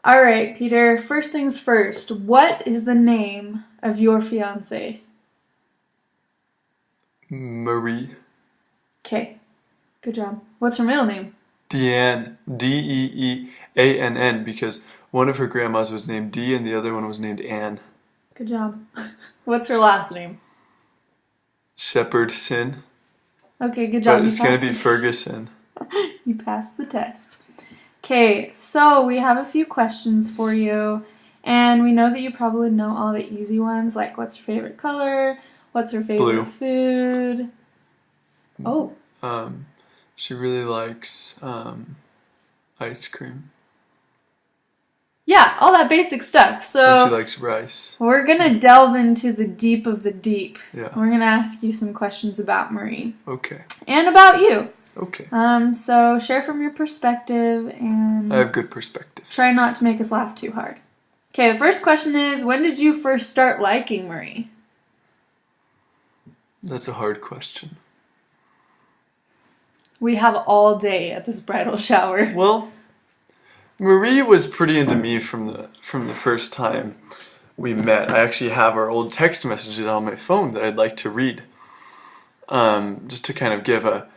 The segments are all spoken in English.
All right, Peter, first things first. What is the name of your fiancée? Marie. Okay, good job. What's her middle name? Deanne. Deeann, because one of her grandmas was named Dee and the other one was named Anne. Good job. What's her last name? Shepherdson. Okay, good job. But it's going to be Ferguson. You passed the test. Okay, so we have a few questions for you, and we know that you probably know all the easy ones, like what's her favorite color, what's her favorite Blue. food. Oh. She really likes ice cream. Yeah, all that basic stuff. And So she likes rice. we're going to delve into the deep of the deep. Yeah. We're going to ask you some questions about Marie. Okay. And about you. Okay. So share from your perspective and I have good perspective. try not to make us laugh too hard. Okay, the first question is, when did you first start liking Marie? That's a hard question. We have all day at this bridal shower. Well, Marie was pretty into me from the first time we met. I actually have our old text messages on my phone that I'd like to read, just to kind of give a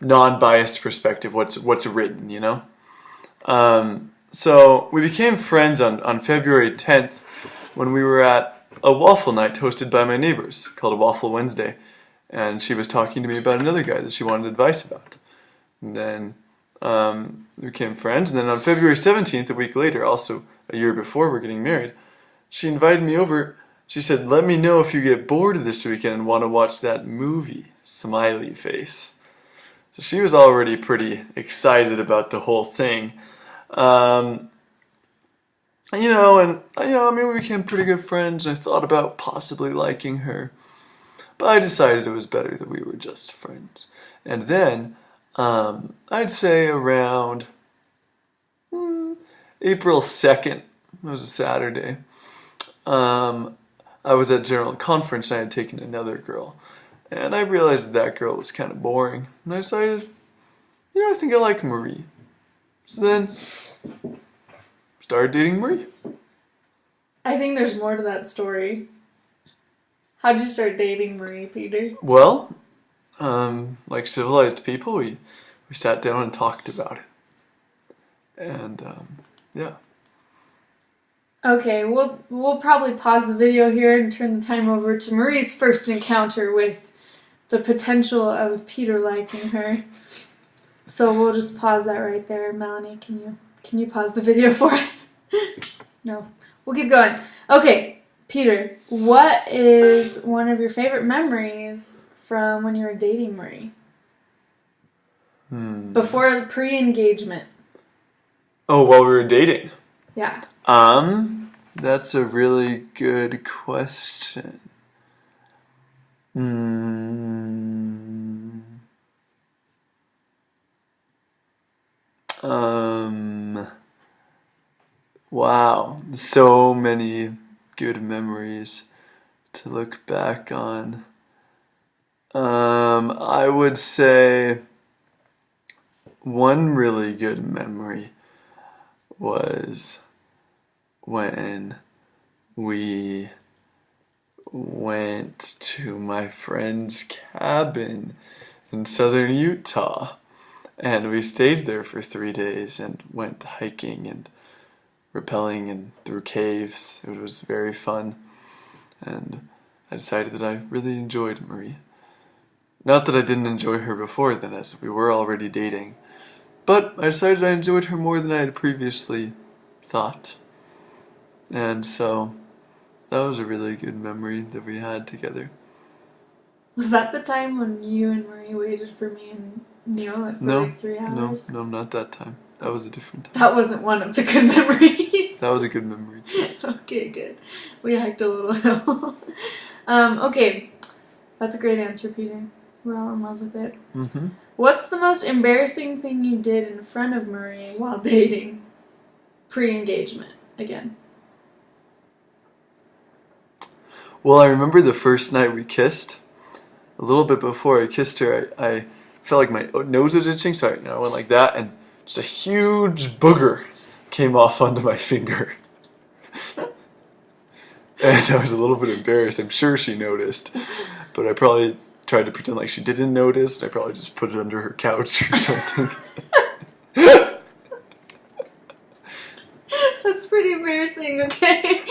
non-biased perspective. What's written, you know. So we became friends on February 10th when we were at a waffle night hosted by my neighbors called a Waffle Wednesday, and she was talking to me about another guy that she wanted advice about. And then we became friends, and then on February 17th, a week later, also a year before we're getting married, she invited me over. She said, "Let me know if you get bored this weekend and want to watch that movie." Smiley face. So she was already pretty excited about the whole thing. We became pretty good friends, and I thought about possibly liking her. But I decided it was better that we were just friends. And then, I'd say around April 2nd, it was a Saturday, I was at General Conference and I had taken another girl. And I realized that girl was kind of boring. And I decided, I think I like Marie. So then, started dating Marie. I think there's more to that story. How'd you start dating Marie, Peter? Well, like civilized people, we sat down and talked about it. And, yeah. Okay, we'll probably pause the video here and turn the time over to Marie's first encounter with the potential of Peter liking her. So we'll just pause that right there. Melanie, can you pause the video for us? No. We'll keep going. Okay, Peter, what is one of your favorite memories from when you were dating Marie? Before pre-engagement. Oh, while we were dating? Yeah. That's a really good question. Wow, so many good memories to look back on. I would say one really good memory was when we went to my friend's cabin in southern Utah, and we stayed there for 3 days and went hiking and rappelling and through caves. It was very fun, and I decided that I really enjoyed Marie. Not that I didn't enjoy her before then, as we were already dating, but I decided I enjoyed her more than I had previously thought. And so that was a really good memory that we had together. Was that the time when you and Marie waited for me and Neil for like 3 hours? No, not that time. That was a different time. That wasn't one of the good memories. That was a good memory too. Okay, good. We hiked a little hill. Okay, that's a great answer, Peter. We're all in love with it. Mm-hmm. What's the most embarrassing thing you did in front of Marie while dating? Pre-engagement, again. Well, I remember the first night we kissed. A little bit before I kissed her, I felt like my nose was itching, so I went like that, and just a huge booger came off onto my finger. And I was a little bit embarrassed. I'm sure she noticed, but I probably tried to pretend like she didn't notice, and I probably just put it under her couch or something. That's pretty embarrassing, okay?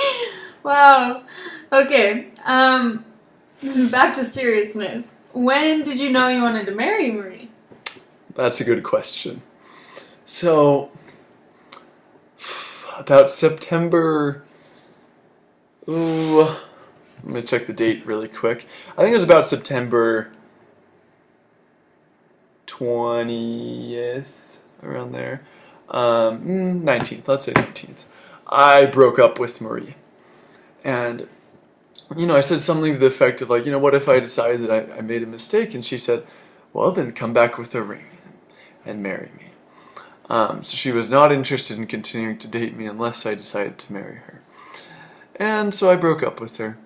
Wow. Okay, back to seriousness. When did you know you wanted to marry Marie? That's a good question. So, about September... Ooh, let me check the date really quick. I think it was about September 20th, around there. 19th, let's say 19th. I broke up with Marie. And, I said something to the effect of like, what if I decided that I made a mistake? And she said, well, then come back with a ring and marry me. So she was not interested in continuing to date me unless I decided to marry her. And so I broke up with her,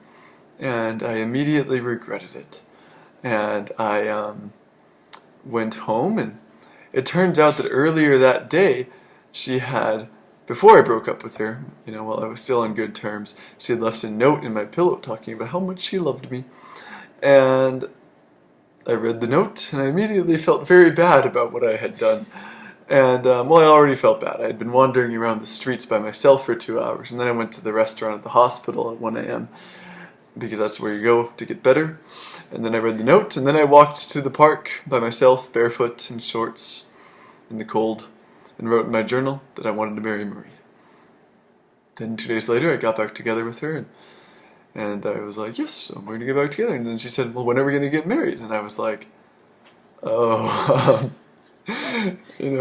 and I immediately regretted it. And I went home, and it turns out that earlier that day, she had, before I broke up with her, while I was still on good terms, she had left a note in my pillow talking about how much she loved me. And I read the note, and I immediately felt very bad about what I had done. And, I already felt bad. I had been wandering around the streets by myself for 2 hours, and then I went to the restaurant at the hospital at 1 a.m., because that's where you go to get better. And then I read the note, and then I walked to the park by myself, barefoot in shorts, in the cold, and wrote in my journal that I wanted to marry Marie. Then 2 days later, I got back together with her, and I was like, yes, we're going to get back together. And then she said, well, when are we going to get married? And I was like, oh... in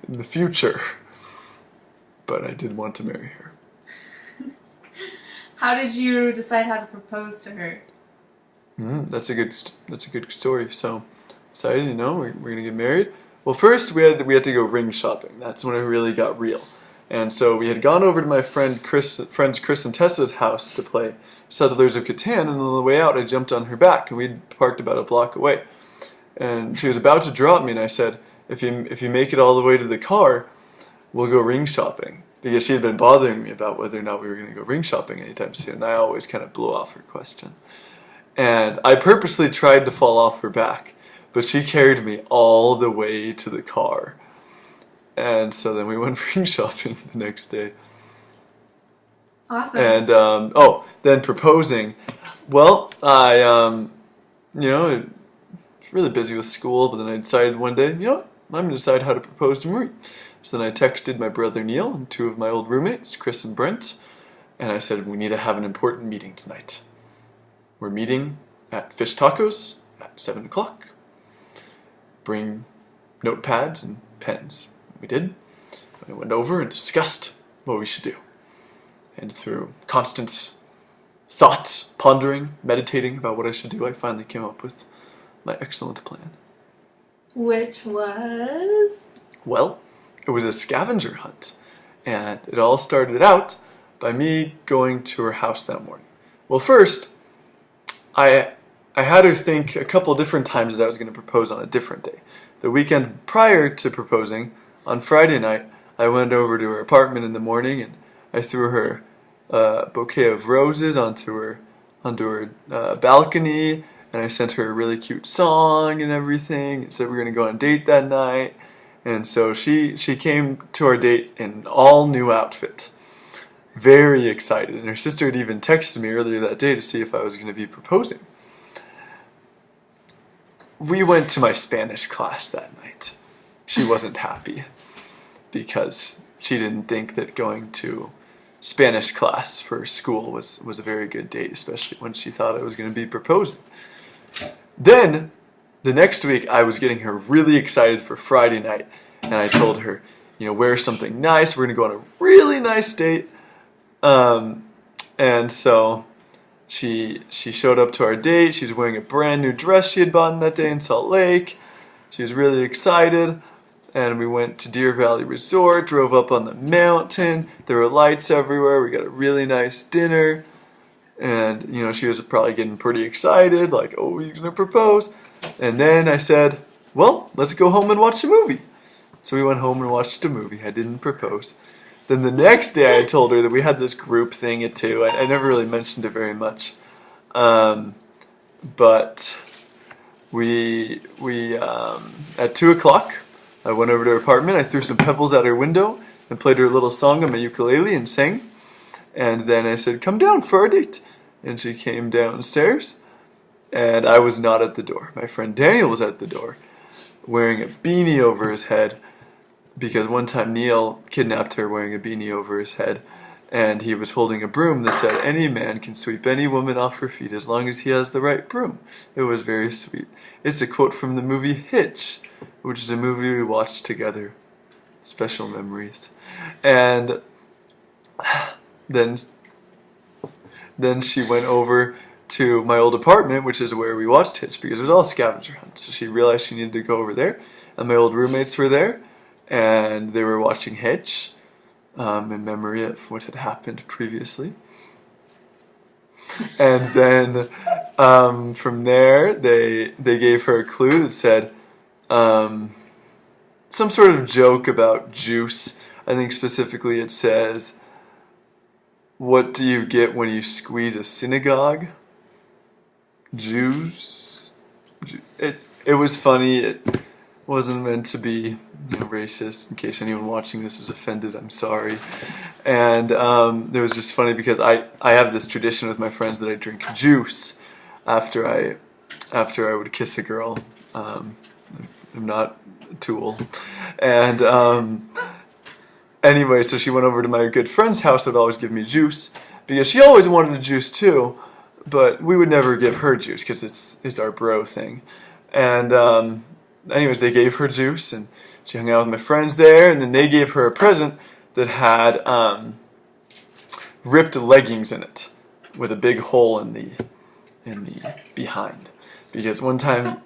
the future. But I did want to marry her. How did you decide how to propose to her? That's a good story. So, decided, we're gonna get married. Well, first we had to go ring shopping. That's when it really got real. And so we had gone over to my friends Chris and Tessa's house to play Settlers of Catan, and on the way out I jumped on her back, and we'd parked about a block away. And she was about to drop me, and I said, if you make it all the way to the car, we'll go ring shopping. Because she had been bothering me about whether or not we were going to go ring shopping anytime soon. And I always kind of blew off her question. And I purposely tried to fall off her back, but she carried me all the way to the car. And so then we went ring shopping the next day. Awesome. And, then proposing. Well, I, really busy with school, but then I decided one day, I'm going to decide how to propose to Marie. So then I texted my brother Neil and 2 of my old roommates, Chris and Brent, and I said, we need to have an important meeting tonight. We're meeting at Fish Tacos at 7 o'clock. Bring notepads and pens. We did. I went over and discussed what we should do. And through constant thought, pondering, meditating about what I should do, I finally came up with my excellent plan. Which was? Well, it was a scavenger hunt. And it all started out by me going to her house that morning. Well, first, I had her think a couple different times that I was going to propose on a different day. The weekend prior to proposing, on Friday night, I went over to her apartment in the morning and I threw her a bouquet of roses onto her balcony. And I sent her a really cute song and everything, and said we were going to go on a date that night. And so she came to our date in an all-new outfit. Very excited. And her sister had even texted me earlier that day to see if I was going to be proposing. We went to my Spanish class that night. She wasn't happy because she didn't think that going to Spanish class for school was a very good date, especially when she thought I was going to be proposing. Then, the next week, I was getting her really excited for Friday night, and I told her, wear something nice, we're going to go on a really nice date. And so she showed up to our date. She's wearing a brand new dress she had bought that day in Salt Lake. She was really excited, and we went to Deer Valley Resort, drove up on the mountain. There were lights everywhere. We got a really nice dinner. And, she was probably getting pretty excited, like, oh, he's going to propose. And then I said, well, let's go home and watch a movie. So we went home and watched a movie. I didn't propose. then the next day I told her that we had this group thing at 2. I never really mentioned it very much. But we at 2 o'clock, I went over to her apartment. I threw some pebbles out her window and played her a little song on my ukulele and sang. And then I said, "Come down for our date." And she came downstairs, and I was not at the door. My friend Daniel was at the door, wearing a beanie over his head, because one time Neil kidnapped her wearing a beanie over his head, and he was holding a broom that said, "Any man can sweep any woman off her feet as long as he has the right broom." It was very sweet. It's a quote from the movie Hitch, which is a movie we watched together. Special memories. And then she went over to my old apartment, which is where we watched Hitch, because it was all scavenger hunts. So she realized she needed to go over there, and my old roommates were there, and they were watching Hitch in memory of what had happened previously. And then from there, they gave her a clue that said some sort of joke about juice. I think specifically it says, "What do you get when you squeeze a synagogue? Juice." It was funny. It wasn't meant to be racist. In case anyone watching this is offended, I'm sorry. And it was just funny because I have this tradition with my friends that I drink juice after I would kiss a girl. I'm not a tool. And anyway, so she went over to my good friend's house that would always give me juice, because she always wanted a juice too, but we would never give her juice because it's our bro thing. And anyways, they gave her juice, and she hung out with my friends there, and then they gave her a present that had ripped leggings in it with a big hole in the behind. Because one time,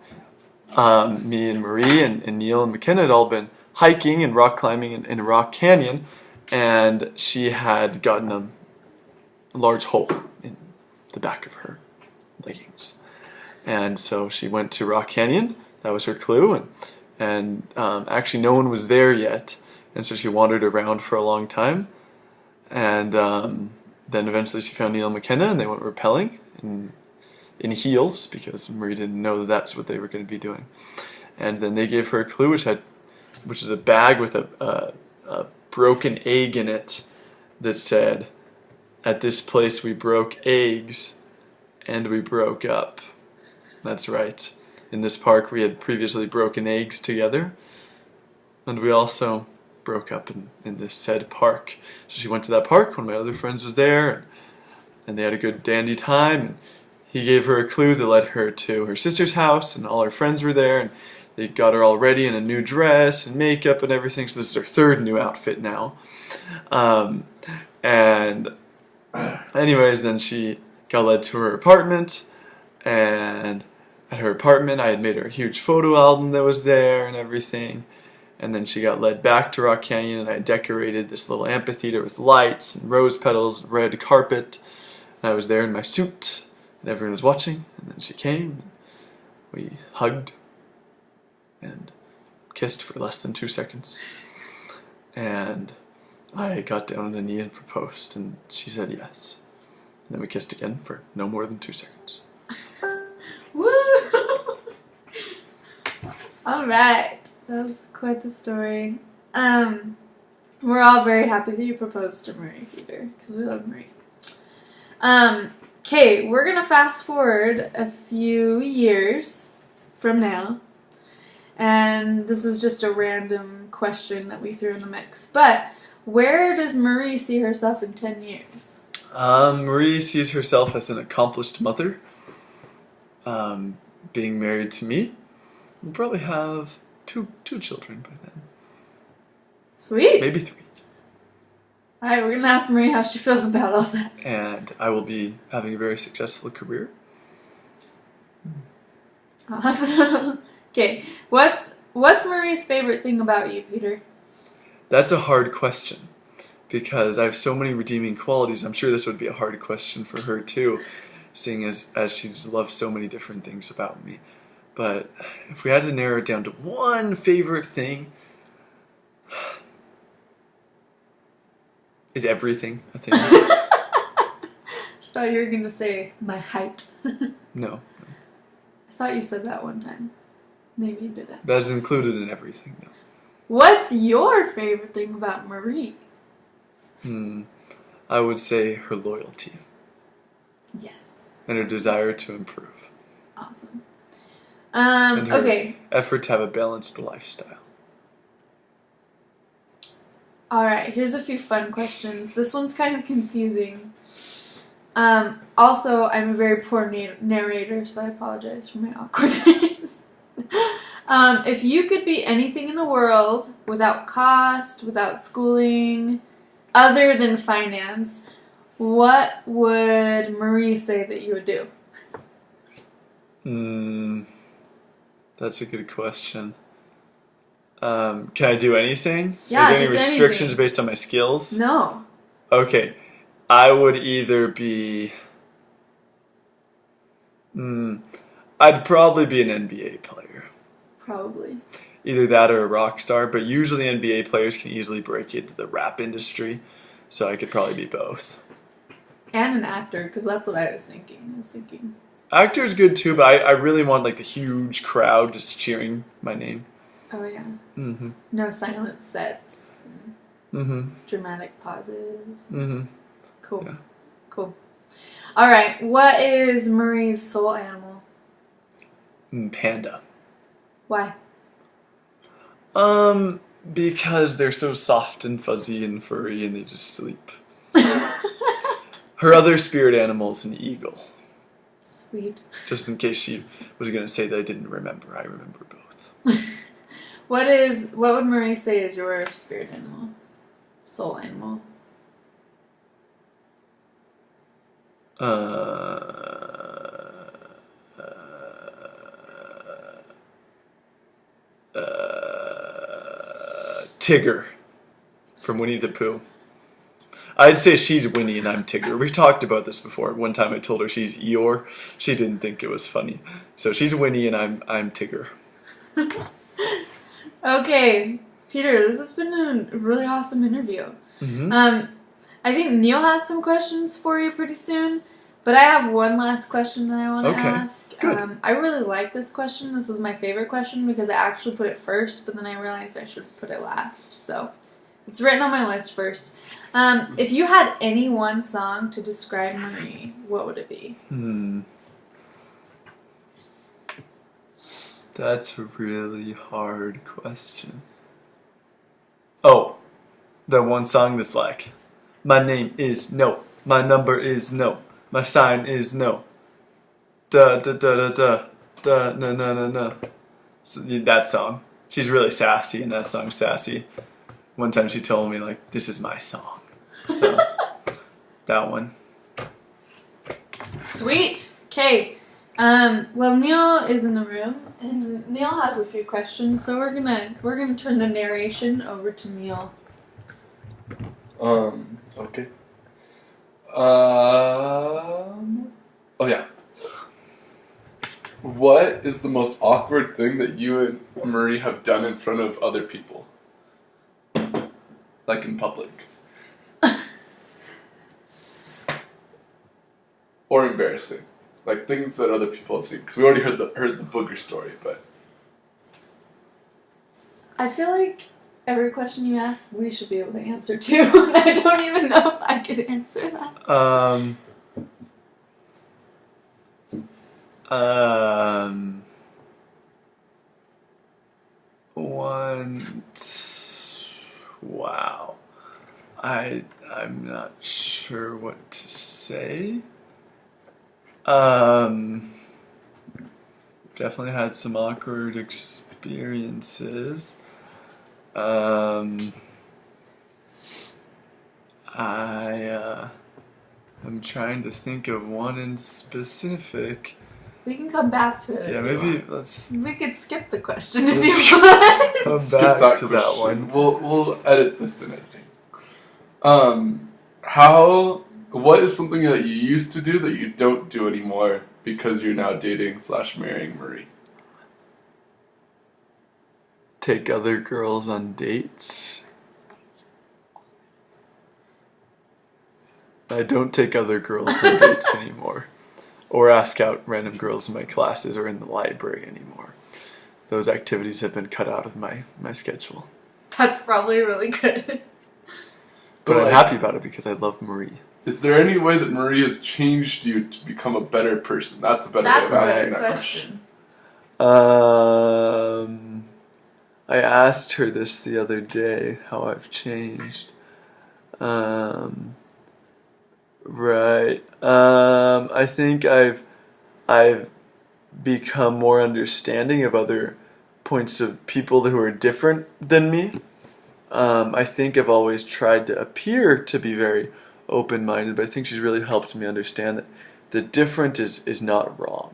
me and Marie and Neil and McKenna had all been hiking and rock climbing in a rock canyon, and she had gotten a large hole in the back of her leggings. And so she went to Rock Canyon. That was her clue, and actually no one was there yet, and so she wandered around for a long time, and then eventually she found Neil and McKenna, and they went rappelling in heels, because Marie didn't know that that's what they were going to be doing. And then they gave her a clue, which is a bag with a broken egg in it that said, "At this place we broke eggs and we broke up." That's right. In this park we had previously broken eggs together, and we also broke up in this said park. So she went to that park when my other friends was there, and they had a good dandy time, and he gave her a clue that led her to her sister's house, and all her friends were there, and they got her all ready in a new dress and makeup and everything. So this is her third new outfit now. And anyways, then she got led to her apartment, and at her apartment I had made her a huge photo album that was there and everything. And then she got led back to Rock Canyon, and I decorated this little amphitheater with lights and rose petals and red carpet. And I was there in my suit, and everyone was watching. And then she came, and we hugged and kissed for less than 2 seconds. And I got down on a knee and proposed, and she said yes. And then we kissed again for no more than 2 seconds. Woo! Alright, that was quite the story. We're all very happy that you proposed to Marie, Peter, because we love Marie. Okay, we're gonna fast forward a few years from now, and this is just a random question that we threw in the mix, but where does Marie see herself in 10 years? Marie sees herself as an accomplished mother, being married to me. We'll probably have two children by then. Sweet. Maybe 3. Alright, we're gonna ask Marie how she feels about all that. And I will be having a very successful career. Awesome. Okay, what's Marie's favorite thing about you, Peter? That's a hard question, because I have so many redeeming qualities. I'm sure this would be a hard question for her too, seeing as she's loved so many different things about me. But if we had to narrow it down to one favorite thing, Is everything a thing? I thought you were going to say my height. No. I thought you said that one time. Maybe you didn't. That is included in everything, though. What's your favorite thing about Marie? I would say her loyalty. Yes. And her desire to improve. Awesome. And her Okay. effort to have a balanced lifestyle. Alright, here's a few fun questions. This one's kind of confusing. Also, I'm a very poor narrator, so I apologize for my awkwardness. If you could be anything in the world, without cost, without schooling, other than finance, what would Marie say that you would do? That's a good question. Can I do anything? Yeah, Are there just any restrictions anything. based on my skills? No. Okay. I would either be... I'd probably be an NBA player. Probably. Either that or a rock star, but usually NBA players can easily break into the rap industry, so I could probably be both. And an actor, because that's what I was thinking. Actor's good too, but I really want like the huge crowd just cheering my name. Oh, yeah. Mm-hmm. No silent sets. Mm-hmm. Dramatic pauses. Mm-hmm. Cool. Yeah. Cool. All right. What is Marie's soul animal? Panda. Why? Because they're so soft and fuzzy and furry and they just sleep. Her other spirit animal is an eagle. Sweet. Just in case she was going to say that I didn't remember. I remember both. What would Marie say is your spirit animal? Soul animal? Tigger from Winnie the Pooh. I'd say she's Winnie and I'm Tigger. We've talked about this before. One time I told her she's Eeyore. She didn't think it was funny. So she's Winnie and I'm Tigger. Okay, Peter, this has been a really awesome interview. Mm-hmm. I think Neil has some questions for you pretty soon, but I have one last question that I want to ask. Good. I really like this question. This was my favorite question because I actually put it first, but then I realized I should put it last. So it's written on my list first. If you had any one song to describe Marie, what would it be? That's a really hard question. Oh, the one song that's like, my name is no, my number is no, my sign is no. Da da da da da da na na na na. So, that song. She's really sassy, and that song's sassy. One time she told me like, "This is my song." So that one. Sweet. Okay. Well, Neil is in the room, and Neil has a few questions, so we're gonna turn the narration over to Neil. Okay. Oh yeah. What is the most awkward thing that you and Marie have done in front of other people? Like in public. Or embarrassing. Like things that other people have seen. Because we already heard the booger story, but... I feel like every question you ask, we should be able to answer too. I don't even know if I could answer that. Wow. I'm not sure what to say. Definitely had some awkward experiences. I'm trying to think of one in specific. We can come back to it. Yeah, maybe let's. We could skip the question if you want. Come Skip back to question. that one. We'll edit this in editing. What is something that you used to do that you don't do anymore because you're now dating/marrying Marie? Take other girls on dates. I don't take other girls on dates anymore. Or ask out random girls in my classes or in the library anymore. Those activities have been cut out of my schedule. That's probably really good. But I'm like, happy about it because I love Marie. Is there any way that Marie has changed you to become a better person? That's a better way That's of a asking better that question. I asked her this the other day, how I've changed. Right. I think I've become more understanding of other points of people who are different than me. I think I've always tried to appear to be very open-minded, but I think she's really helped me understand that the different is not wrong.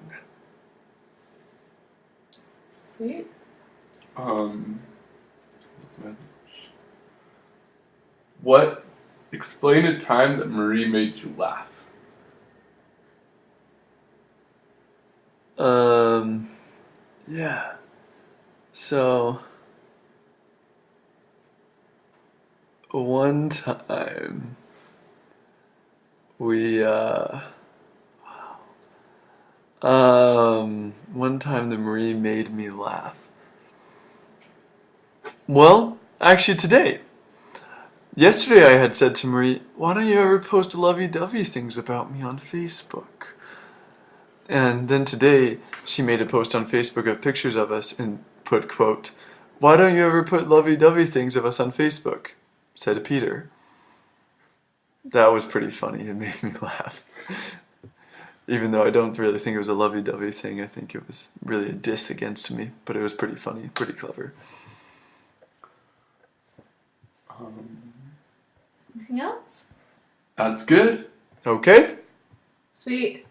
Sweet. Explain a time that Marie made you laugh. Yeah. So, one time, one time the Marie made me laugh. Well, actually today. Yesterday I had said to Marie, why don't you ever post lovey-dovey things about me on Facebook? And then today she made a post on Facebook of pictures of us and put, quote, why don't you ever put lovey-dovey things of us on Facebook? Said Peter. That was pretty funny. It made me laugh. Even though I don't really think it was a lovey-dovey thing, I think it was really a diss against me. But it was pretty funny, pretty clever. Anything else? That's good. Okay. Sweet.